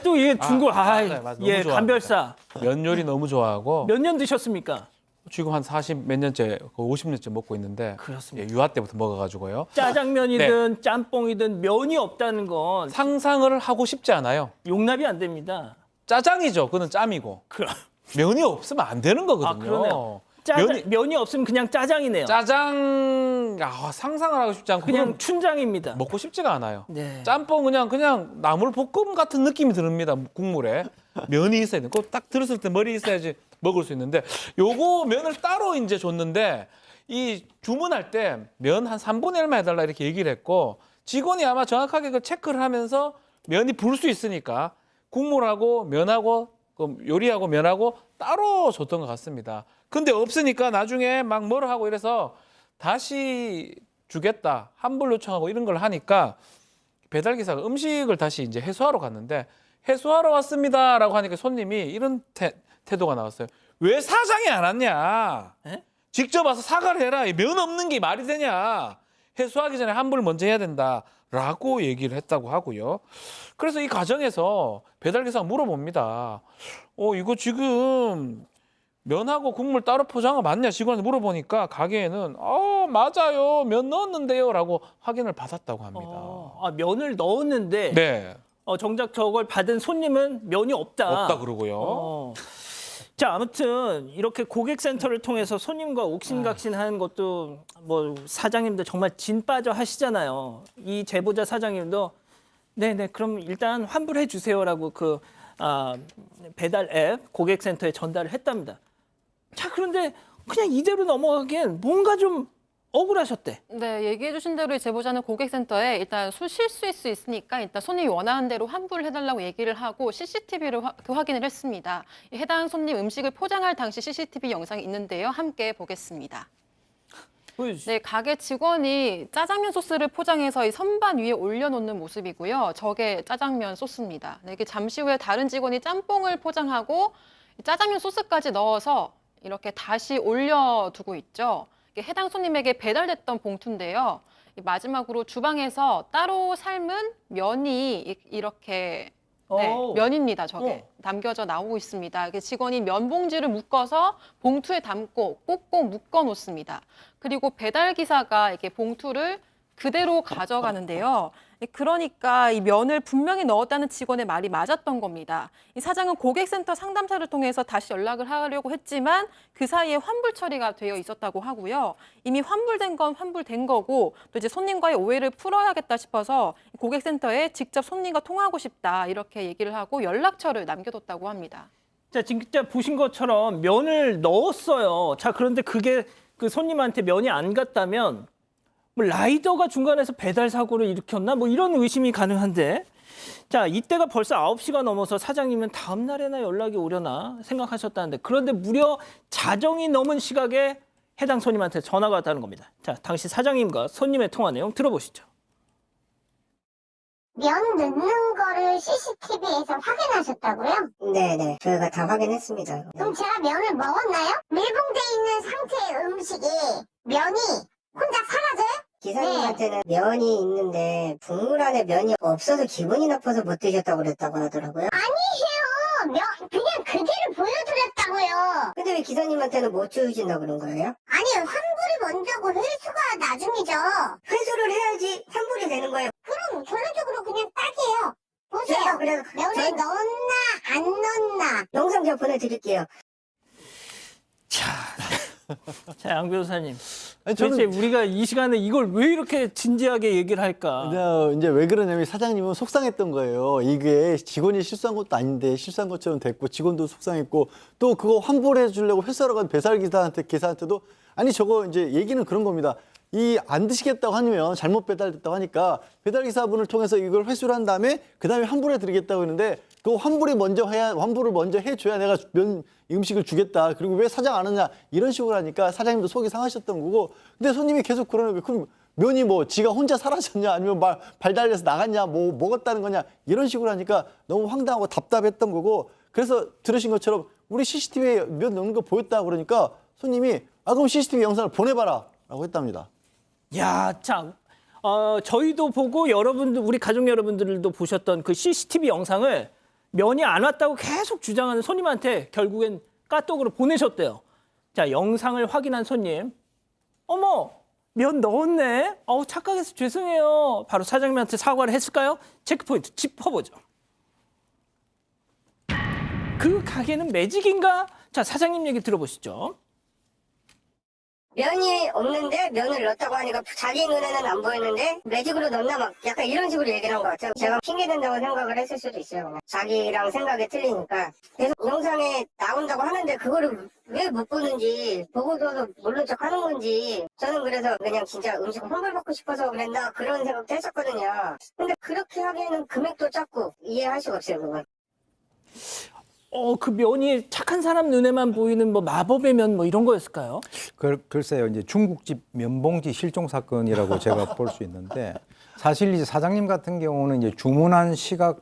또 이게 중국 맞아요. 너무 예, 좋아합니다. 감별사 면 요리 너무 좋아하고 몇 년 드셨습니까? 지금 한 40 몇 년째, 50년째 먹고 있는데 그렇습니다. 유아 때부터 먹어가지고요. 짜장면이든 짬뽕이든 면이 없다는 건 상상을 하고 싶지 않아요. 용납이 안 됩니다. 짜장이죠. 그는 짬이고 그럼 면이 없으면 안 되는 거거든요. 그러네요. 면이- 면이 없으면 그냥 짜장이네요. 짜장 상상을 하고 싶지 않고 그냥 그냥 춘장입니다. 먹고 싶지가 않아요. 네. 짬뽕 그냥 나물 볶음 같은 느낌이 듭니다. 국물에 면이 있어야 돼. 그거 딱 들었을 때 머리 있어야지 먹을 수 있는데 요거 면을 따로 이제 줬는데 이 주문할 때 면 한 3분의 1만 해달라 이렇게 얘기를 했고 직원이 아마 정확하게 그 체크를 하면서 면이 불 수 있으니까 국물하고 면하고 요리하고 면하고 따로 줬던 것 같습니다. 근데 없으니까 나중에 막 뭐라 하고 이래서 다시 주겠다 환불 요청하고 이런 걸 하니까 배달기사가 음식을 다시 이제 해소하러 갔는데 해소하러 왔습니다라고 하니까 손님이 이런 태도가 나왔어요. 왜 사장이 안 왔냐? 에? 직접 와서 사과를 해라. 면 없는 게 말이 되냐? 해소하기 전에 환불을 먼저 해야 된다라고 얘기를 했다고 하고요. 그래서 이 과정에서 배달기사가 물어봅니다. 이거 지금 면하고 국물 따로 포장은 맞냐? 직원한테 물어보니까 가게에는 맞아요. 면 넣었는데요. 라고 확인을 받았다고 합니다. 면을 넣었는데 네. 정작 저걸 받은 손님은 면이 없다. 없다 그러고요. 자, 아무튼 이렇게 고객센터를 통해서 손님과 옥신각신하는 것도 뭐 사장님들 정말 진 빠져 하시잖아요. 이 제보자 사장님도 네네 그럼 일단 환불해 주세요라고 배달 앱 고객센터에 전달을 했답니다. 자, 그런데 그냥 이대로 넘어가기엔 뭔가 좀 억울하셨대. 네, 얘기해 주신 대로 제보자는 고객센터에 일단 실수일 수 있으니까 일단 손님이 원하는 대로 환불을 해달라고 얘기를 하고 CCTV를 확인을 했습니다. 해당 손님 음식을 포장할 당시 CCTV 영상이 있는데요. 함께 보겠습니다. 보여주시죠. 네, 가게 직원이 짜장면 소스를 포장해서 이 선반 위에 올려놓는 모습이고요. 저게 짜장면 소스입니다. 네, 이게 잠시 후에 다른 직원이 짬뽕을 포장하고 짜장면 소스까지 넣어서 이렇게 다시 올려두고 있죠. 이게 해당 손님에게 배달됐던 봉투인데요. 마지막으로 주방에서 따로 삶은 면이 이렇게 면입니다. 저게 남겨져 나오고 있습니다. 이게 직원이 면 봉지를 묶어서 봉투에 담고 꼭꼭 묶어 놓습니다. 그리고 배달 기사가 이렇게 봉투를 그대로 가져가는데요. 그러니까 이 면을 분명히 넣었다는 직원의 말이 맞았던 겁니다. 이 사장은 고객센터 상담사를 통해서 다시 연락을 하려고 했지만 그 사이에 환불 처리가 되어 있었다고 하고요. 이미 환불된 건 환불된 거고 또 이제 손님과의 오해를 풀어야겠다 싶어서 고객센터에 직접 손님과 통화하고 싶다 이렇게 얘기를 하고 연락처를 남겨뒀다고 합니다. 자, 진짜 보신 것처럼 면을 넣었어요. 자, 그런데 그게 그 손님한테 면이 안 갔다면 뭐 라이더가 중간에서 배달 사고를 일으켰나? 뭐 이런 의심이 가능한데 자, 이때가 벌써 9시가 넘어서 사장님은 다음 날에나 연락이 오려나 생각하셨다는데 그런데 무려 자정이 넘은 시각에 해당 손님한테 전화가 왔다는 겁니다. 자, 당시 사장님과 손님의 통화 내용 들어보시죠. 면 넣는 거를 CCTV에서 확인하셨다고요? 네네. 저희가 다 확인했습니다. 그럼 제가 면을 먹었나요? 밀봉돼 있는 상태의 음식이 면이 혼자 사라져요? 기사님한테는 면이 있는데 국물 안에 면이 없어서 기분이 나빠서 못 드셨다고 그랬다고 하더라고요. 아니에요. 면 그냥 그대로 보여드렸다고요. 근데 왜 기사님한테는 못 주신다고 그런 거예요? 아니 환불이 먼저고 회수가 나중이죠. 회수를 해야지 환불이 되는 거예요. 그럼 결론적으로 그냥 딱이에요. 보세요. 제가 그래서 면을 넣었나 안 넣었나. 영상 제가 보내드릴게요. 자, 양 변호사님. 아니, 도대체 우리가 이 시간에 이걸 왜 이렇게 진지하게 얘기를 할까? 이제 왜 그러냐면 사장님은 속상했던 거예요. 이게 직원이 실수한 것도 아닌데 실수한 것처럼 됐고 직원도 속상했고 또 그거 환불해 주려고 회사로 간 계산한테도 아니 저거 이제 얘기는 그런 겁니다. 이 안 드시겠다고 하면 잘못 배달됐다고 하니까 배달기사분을 통해서 이걸 회수를 한 다음에 그다음에 환불해 드리겠다고 했는데 그 환불을 먼저 해줘야 내가 음식을 주겠다. 그리고 왜 사장 안 하냐 이런 식으로 하니까 사장님도 속이 상하셨던 거고. 근데 손님이 계속 그러는 거예요. 그럼 면이 뭐 지가 혼자 사라졌냐 아니면 발 달려서 나갔냐 뭐 먹었다는 거냐 이런 식으로 하니까 너무 황당하고 답답했던 거고. 그래서 들으신 것처럼 우리 CCTV에 면 넣는 거 보였다 그러니까 손님이 그럼 CCTV 영상을 보내봐라 라고 했답니다. 야, 참. 저희도 보고 여러분들, 우리 가족 여러분들도 보셨던 그 CCTV 영상을 면이 안 왔다고 계속 주장하는 손님한테 결국엔 까톡으로 보내셨대요. 자, 영상을 확인한 손님. 어머, 면 넣었네. 착각해서 죄송해요. 바로 사장님한테 사과를 했을까요? 체크포인트 짚어보죠. 그 가게는 매직인가? 자, 사장님 얘기 들어보시죠. 면이 없는데 면을 넣었다고 하니까 자기 눈에는 안 보이는데 매직으로 넣나 막 약간 이런 식으로 얘기를 한 것 같아요. 제가 핑계댄다고 생각을 했을 수도 있어요. 그냥. 자기랑 생각이 틀리니까 계속 영상에 나온다고 하는데 그거를 왜 못 보는지 보고서도 모른 척 하는 건지 저는 그래서 그냥 진짜 음식 환불받고 싶어서 그랬나 그런 생각도 했었거든요. 근데 그렇게 하기에는 금액도 작고 이해할 수가 없어요. 그건. 그 면이 착한 사람 눈에만 보이는 뭐 마법의 면 뭐 이런 거였을까요? 글쎄요, 이제 중국집 면봉지 실종 사건이라고 제가 볼 수 있는데 사실 이제 사장님 같은 경우는 이제 주문한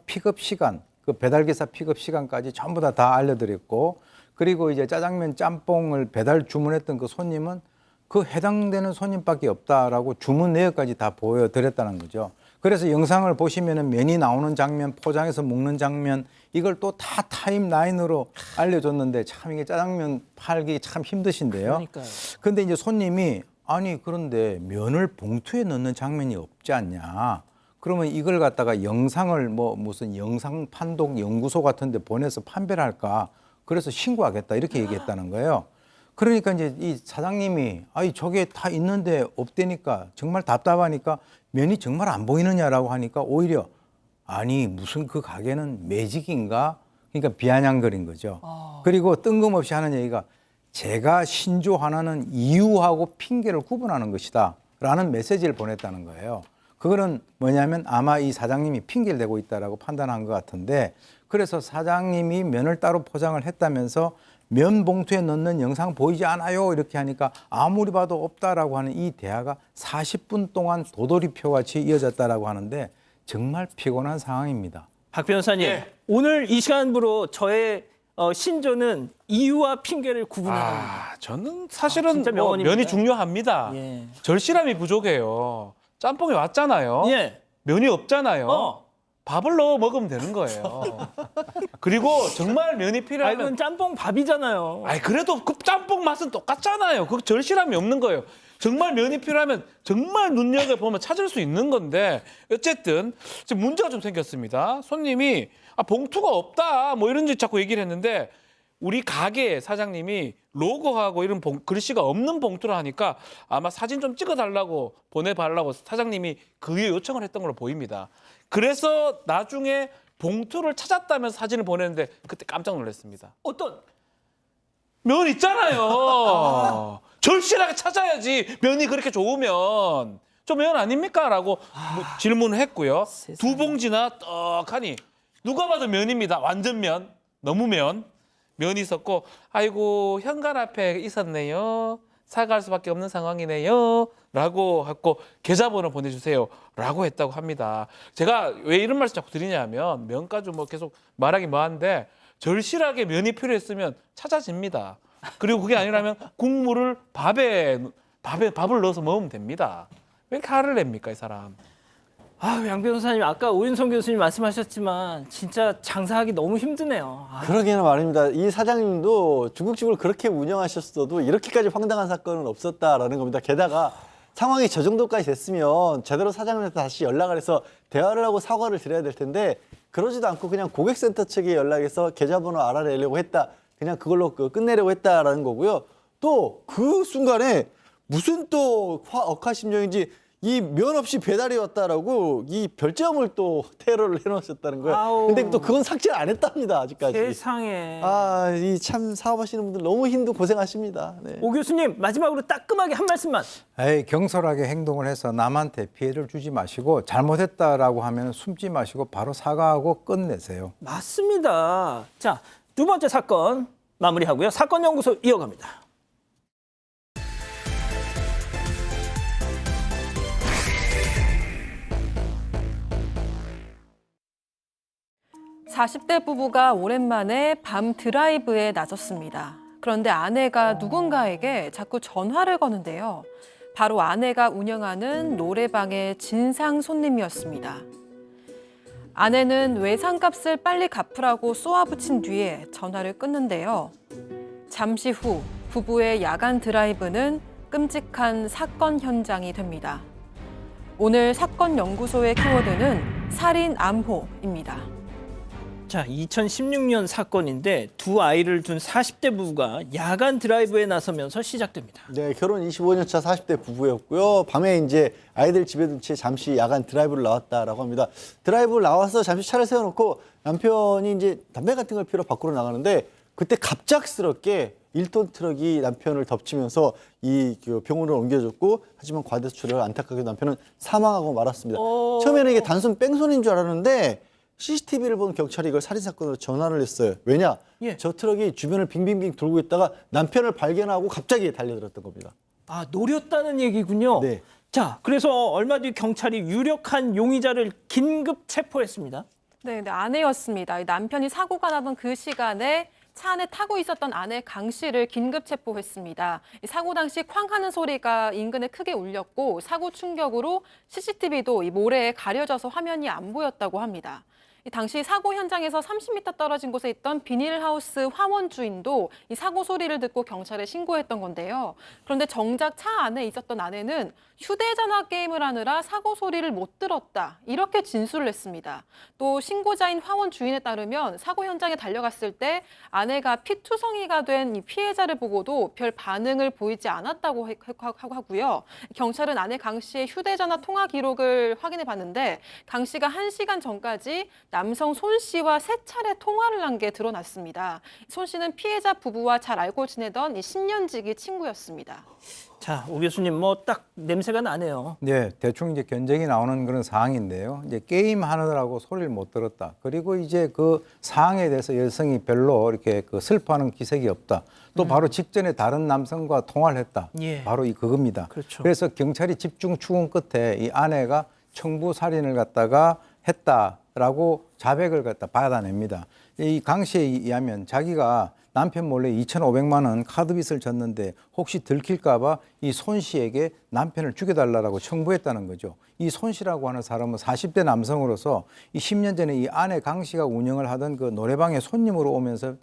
픽업 시간, 그 배달기사 픽업 시간까지 전부 다 알려드렸고 그리고 이제 짜장면 짬뽕을 배달 주문했던 그 손님은 그 해당되는 손님밖에 없다라고 주문 내역까지 다 보여드렸다는 거죠. 그래서 영상을 보시면은 면이 나오는 장면, 포장해서 먹는 장면 이걸 또 다 타임라인으로 알려줬는데 참 이게 짜장면 팔기 참 힘드신데요. 그러니까요. 근데 이제 손님이 아니 그런데 면을 봉투에 넣는 장면이 없지 않냐. 그러면 이걸 갖다가 영상을 뭐 무슨 영상 판독 연구소 같은 데 보내서 판별을 할까. 그래서 신고하겠다 이렇게 얘기했다는 거예요. 그러니까 이제 이 사장님이 아니 저게 다 있는데 없대니까 정말 답답하니까 면이 정말 안 보이느냐라고 하니까 오히려 아니 무슨 그 가게는 매직인가? 그러니까 비아냥거린 거죠. 그리고 뜬금없이 하는 얘기가 제가 신조하나는 이유하고 핑계를 구분하는 것이다 라는 메시지를 보냈다는 거예요. 그거는 뭐냐면 아마 이 사장님이 핑계를 대고 있다라고 판단한 것 같은데 그래서 사장님이 면을 따로 포장을 했다면서 면 봉투에 넣는 영상 보이지 않아요 이렇게 하니까 아무리 봐도 없다라고 하는 이 대화가 40분 동안 도돌이표 같이 이어졌다라고 하는데 정말 피곤한 상황입니다. 박 변호사님, 오늘 이 시간부로 저의 신조는 이유와 핑계를 구분하는 겁니다. 저는 사실은 진짜 뭐 명언입니다. 면이 중요합니다. 예. 절실함이 부족해요. 짬뽕이 왔잖아요. 예. 면이 없잖아요. 어. 밥을 넣어 먹으면 되는 거예요. 그리고 정말 면이 필요하면 이건 짬뽕 밥이잖아요. 그래도 그 짬뽕 맛은 똑같잖아요. 그 절실함이 없는 거예요. 정말 면이 필요하면 정말 눈여겨보면 찾을 수 있는 건데 어쨌든 지금 문제가 좀 생겼습니다. 손님이 봉투가 없다 뭐 이런 짓 자꾸 얘기를 했는데 우리 가게 사장님이 로고하고 이런 글씨가 없는 봉투를 하니까 아마 사진 좀 찍어달라고 보내달라고 사장님이 그 요청을 했던 걸로 보입니다. 그래서 나중에 봉투를 찾았다면서 사진을 보냈는데 그때 깜짝 놀랐습니다. 어떤? 면 있잖아요. 절실하게 찾아야지. 면이 그렇게 좋으면 저 면 아닙니까? 라고 질문을 했고요. 두 봉지나 떡하니 누가 봐도 면입니다. 완전 면, 너무 면이 있었고 아이고 현관 앞에 있었네요. 사과할 수밖에 없는 상황이네요. 라고 했고 계좌번호 보내주세요. 라고 했다고 합니다. 제가 왜 이런 말씀 자꾸 드리냐면 면가지고 뭐 계속 말하기 뭐한데 절실하게 면이 필요했으면 찾아집니다. 그리고 그게 아니라면 국물을 밥을 넣어서 먹으면 됩니다. 왜 이렇게 화를 냅니까 이 사람. 양 변호사님 아까 오윤성 교수님 말씀하셨지만 진짜 장사하기 너무 힘드네요. 그러기에는 말입니다. 이 사장님도 중국집을 그렇게 운영하셨어도 이렇게까지 황당한 사건은 없었다라는 겁니다. 게다가 상황이 저 정도까지 됐으면 제대로 사장님한테 다시 연락을 해서 대화를 하고 사과를 드려야 될 텐데 그러지도 않고 그냥 고객센터 측에 연락해서 계좌번호 알아내려고 했다. 그냥 그걸로 끝내려고 했다라는 거고요. 또 그 순간에 무슨 또 억하심정인지 이 면 없이 배달이 왔다라고 이 별점을 또 테러를 해놓으셨다는 거예요. 아우. 근데 또 그건 삭제를 안 했답니다, 아직까지. 세상에. 아, 이 참 사업하시는 분들 너무 힘든 고생하십니다. 네. 오 교수님 마지막으로 따끔하게 한 말씀만. 에이, 경솔하게 행동을 해서 남한테 피해를 주지 마시고 잘못했다라고 하면 숨지 마시고 바로 사과하고 끝내세요. 맞습니다. 자, 두 번째 사건 마무리하고요. 사건 연구소 이어갑니다. 사십 대 부부가 오랜만에 밤 드라이브에 나섰습니다. 그런데 아내가 누군가에게 자꾸 전화를 거는데요. 바로 아내가 운영하는 노래방의 진상 손님이었습니다. 아내는 외상값을 빨리 갚으라고 쏘아붙인 뒤에 전화를 끊는데요. 잠시 후 부부의 야간 드라이브는 끔찍한 사건 현장이 됩니다. 오늘 사건 연구소의 키워드는 살인 암호입니다. 자, 2016년 사건인데 두 아이를 둔 40대 부부가 야간 드라이브에 나서면서 시작됩니다. 네, 결혼 25년 차 40대 부부였고요. 밤에 이제 아이들 집에 둔 채 잠시 야간 드라이브를 나왔다라고 합니다. 드라이브를 나와서 잠시 차를 세워놓고 남편이 이제 담배 같은 걸 피러 밖으로 나가는데 그때 갑작스럽게 1톤 트럭이 남편을 덮치면서 이 병원으로 옮겨졌고 하지만 과대수출을 안타깝게 남편은 사망하고 말았습니다. 처음에는 이게 단순 뺑소니인 줄 알았는데 CCTV를 본 경찰이 이걸 살인사건으로 전환을 했어요. 왜냐? 예. 저 트럭이 주변을 빙빙빙 돌고 있다가 남편을 발견하고 갑자기 달려들었던 겁니다. 아, 노렸다는 얘기군요. 네. 자, 그래서 얼마 뒤 경찰이 유력한 용의자를 긴급 체포했습니다. 네, 근데 아내였습니다. 이 남편이 사고가 나던 그 시간에 차 안에 타고 있었던 아내 강 씨를 긴급 체포했습니다. 이 사고 당시 쾅 하는 소리가 인근에 크게 울렸고 사고 충격으로 CCTV도 이 모래에 가려져서 화면이 안 보였다고 합니다. 이 당시 사고 현장에서 30m 떨어진 곳에 있던 비닐하우스 화원 주인도 이 사고 소리를 듣고 경찰에 신고했던 건데요. 그런데 정작 차 안에 있었던 아내는 휴대전화 게임을 하느라 사고 소리를 못 들었다, 이렇게 진술을 했습니다. 또 신고자인 화원 주인에 따르면 사고 현장에 달려갔을 때 아내가 피투성이가 된 이 피해자를 보고도 별 반응을 보이지 않았다고 하고요. 경찰은 아내 강 씨의 휴대전화 통화 기록을 확인해 봤는데 강 씨가 1시간 전까지 남성 손 씨와 3차례 통화를 한 게 드러났습니다. 손 씨는 피해자 부부와 잘 알고 지내던 이 10년지기 친구였습니다. 자, 오 교수님 뭐 딱 냄새가 나네요. 네, 대충 이제 견적이 나오는 그런 사항인데요. 이제 게임 하느라고 소리를 못 들었다. 그리고 이제 그 사항에 대해서 여성이 별로 이렇게 슬퍼하는 기색이 없다. 또 바로 직전에 다른 남성과 통화를 했다. 예. 바로 그겁니다. 그렇죠. 그래서 경찰이 집중 추궁 끝에 이 아내가 청부 살인을 갖다가 했다라고 자백을 갖다 받아냅니다. 이 강 씨에 의하면 자기가 남편 몰래 2,500만 원 카드빚을 졌는데 혹시 들킬까 봐 이 손 씨에게 남편을 죽여달라고 청부했다는 거죠. 이 손 씨라고 하는 사람은 40대 남성으로서 이 10년 전에 이 아내 강 씨가 운영을 하던 그 노래방에 손님으로 오면서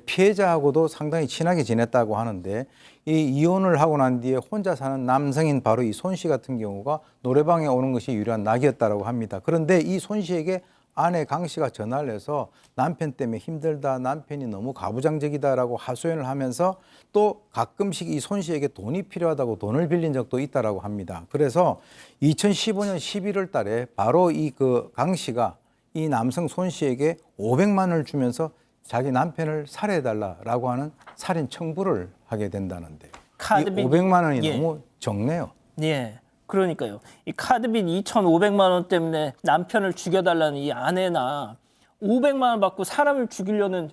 피해자하고도 상당히 친하게 지냈다고 하는데 이 이혼을 하고 난 뒤에 혼자 사는 남성인 바로 이 손 씨 같은 경우가 노래방에 오는 것이 유일한 낙이었다고 합니다. 그런데 이 손 씨에게 아내 강 씨가 전화를 해서 남편 때문에 힘들다, 남편이 너무 가부장적이다라고 하소연을 하면서 또 가끔씩 이 손 씨에게 돈이 필요하다고 돈을 빌린 적도 있다라고 합니다. 그래서 2015년 11월 달에 바로 이 강 씨가 이 남성 손 씨에게 500만 원을 주면서 자기 남편을 살해해달라라고 하는 살인 청부를 하게 된다는데 카드빚. 이 500만 원이 예. 너무 적네요. 예. 그러니까요. 이 카드빚 2,500만 원 때문에 남편을 죽여달라는 이 아내나 500만 원 받고 사람을 죽이려는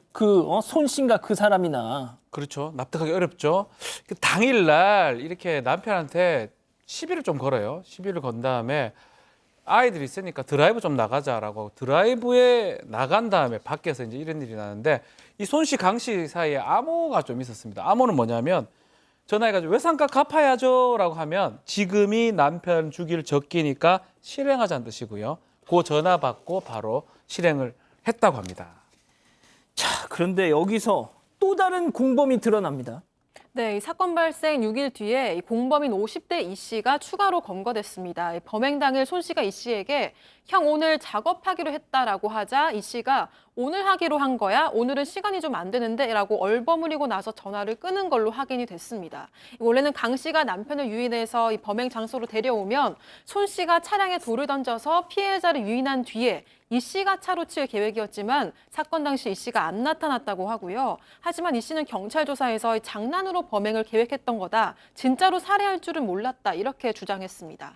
손씨인가 그 사람이나. 그렇죠. 납득하기 어렵죠. 그 당일날 이렇게 남편한테 시비를 좀 걸어요. 시비를 건 다음에 아이들이 있으니까 드라이브 좀 나가자라고 하고 드라이브에 나간 다음에 밖에서 이제 이런 일이 나는데 이 손 씨, 강 씨 사이에 암호가 좀 있었습니다. 암호는 뭐냐면 전화해가지고 외상값 갚아야죠라고 하면 지금이 남편 주기를 적기니까 실행하자는 뜻이고요. 그 전화 받고 바로 실행을 했다고 합니다. 자, 그런데 여기서 또 다른 공범이 드러납니다. 네, 이 사건 발생 6일 뒤에 이 공범인 50대 이 씨가 추가로 검거됐습니다. 이 범행 당일 손 씨가 이 씨에게 형 오늘 작업하기로 했다라고 하자 이 씨가 오늘 하기로 한 거야? 오늘은 시간이 좀 안 되는데? 라고 얼버무리고 나서 전화를 끊은 걸로 확인이 됐습니다. 원래는 강 씨가 남편을 유인해서 이 범행 장소로 데려오면 손 씨가 차량에 돌을 던져서 피해자를 유인한 뒤에 이 씨가 차로 칠 계획이었지만 사건 당시 이 씨가 안 나타났다고 하고요. 하지만 이 씨는 경찰 조사에서 장난으로 범행을 계획했던 거다. 진짜로 살해할 줄은 몰랐다. 이렇게 주장했습니다.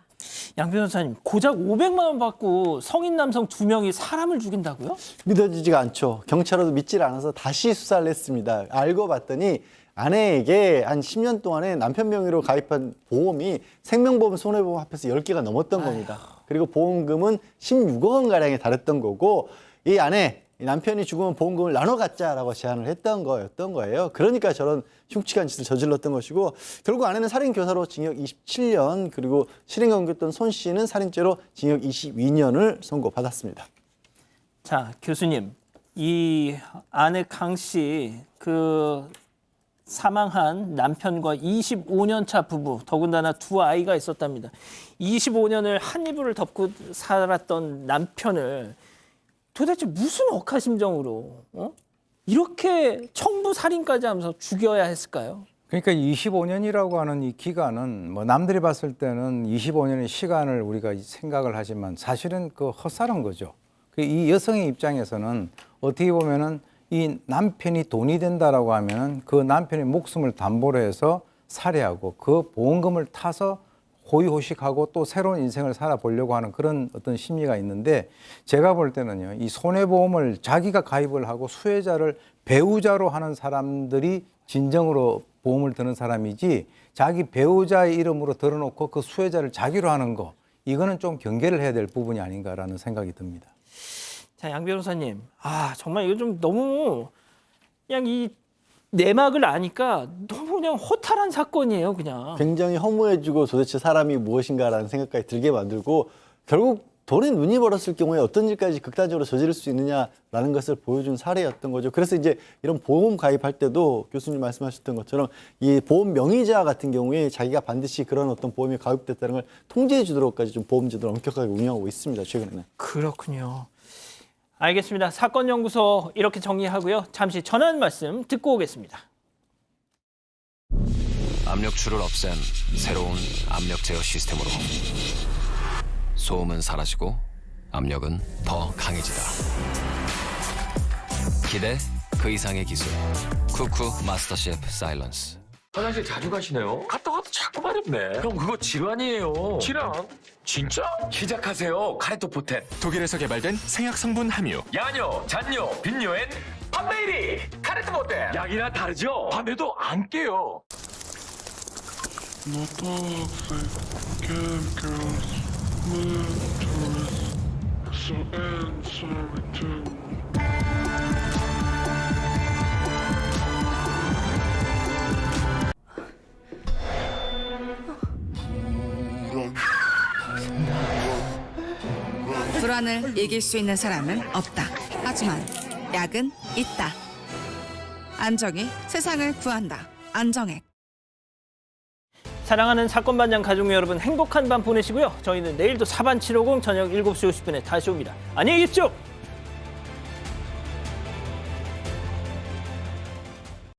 양 변호사님, 고작 500만 원 받고 성인 남성 2명이 사람을 죽인다고요? 믿어지지가 않죠. 경찰도 믿질 않아서 다시 수사를 했습니다. 알고 봤더니 아내에게 한 10년 동안에 남편 명의로 가입한 보험이 생명보험, 손해보험 합해서 10개가 넘었던 겁니다. 그리고 보험금은 16억 원가량에 달했던 거고, 이 아내, 이 남편이 죽으면 보험금을 나눠 갖자라고 제안을 했던 거예요. 그러니까 저런 흉측한 짓을 저질렀던 것이고, 결국 아내는 살인교사로 징역 27년, 그리고 실행 경고했던 손 씨는 살인죄로 징역 22년을 선고받았습니다. 자, 교수님, 이 아내 강 씨 사망한 남편과 25년 차 부부, 더군다나 2아이가 있었답니다. 25년을 한 이불을 덮고 살았던 남편을 도대체 무슨 억하심정으로 이렇게 청부 살인까지 하면서 죽여야 했을까요? 그러니까 25년이라고 하는 이 기간은 뭐 남들이 봤을 때는 25년의 시간을 우리가 생각을 하지만 사실은 그 헛살은 거죠. 이 여성의 입장에서는 어떻게 보면은 이 남편이 돈이 된다라고 하면 그 남편의 목숨을 담보로 해서 살해하고 그 보험금을 타서 호의호식하고 또 새로운 인생을 살아보려고 하는 그런 어떤 심리가 있는데, 제가 볼 때는요, 이 손해보험을 자기가 가입을 하고 수혜자를 배우자로 하는 사람들이 진정으로 보험을 드는 사람이지, 자기 배우자의 이름으로 들어놓고 그 수혜자를 자기로 하는 거, 이거는 좀 경계를 해야 될 부분이 아닌가라는 생각이 듭니다. 자, 양 변호사님, 정말 이거 좀 너무 그냥 이 내막을 아니까 너무 그냥 허탈한 사건이에요, 그냥. 굉장히 허무해지고 도대체 사람이 무엇인가라는 생각까지 들게 만들고, 결국 돈에 눈이 멀었을 경우에 어떤 일까지 극단적으로 저지를 수 있느냐라는 것을 보여준 사례였던 거죠. 그래서 이제 이런 보험 가입할 때도 교수님 말씀하셨던 것처럼 이 보험 명의자 같은 경우에 자기가 반드시 그런 어떤 보험이 가입됐다는 걸 통지해 주도록까지 좀 보험제도를 엄격하게 운영하고 있습니다, 최근에는. 그렇군요. 알겠습니다. 사건연구소 이렇게 정리하고요. 잠시 전한 말씀 듣고 오겠습니다. 압력줄을 없앤 새로운 압력 제어 시스템으로 소음은 사라지고 압력은 더 강해지다. 기대 그 이상의 기술. 쿠쿠 마스터 셰프 사일런스. 화장실 자주 가시네요? 갔다 와도 자꾸 마렵네. 형 그거 질환이에요. 질환? 진짜? 시작하세요. 카레토 포텐. 독일에서 개발된 생약 성분 함유. 야뇨, 잔뇨, 빈뇨엔 밤 1위 카레토 포텐. 약이나 다르죠? 밤에도 안 깨요. 불안을 이길 수 있는 사람은 없다. 하지만 약은 있다. 안정이 세상을 구한다. 안정액. 사랑하는 사건반장 가족 여러분, 행복한 밤 보내시고요. 저희는 내일도 사반 750 저녁 7시 50분에 다시 옵니다. 안녕히 계십시오.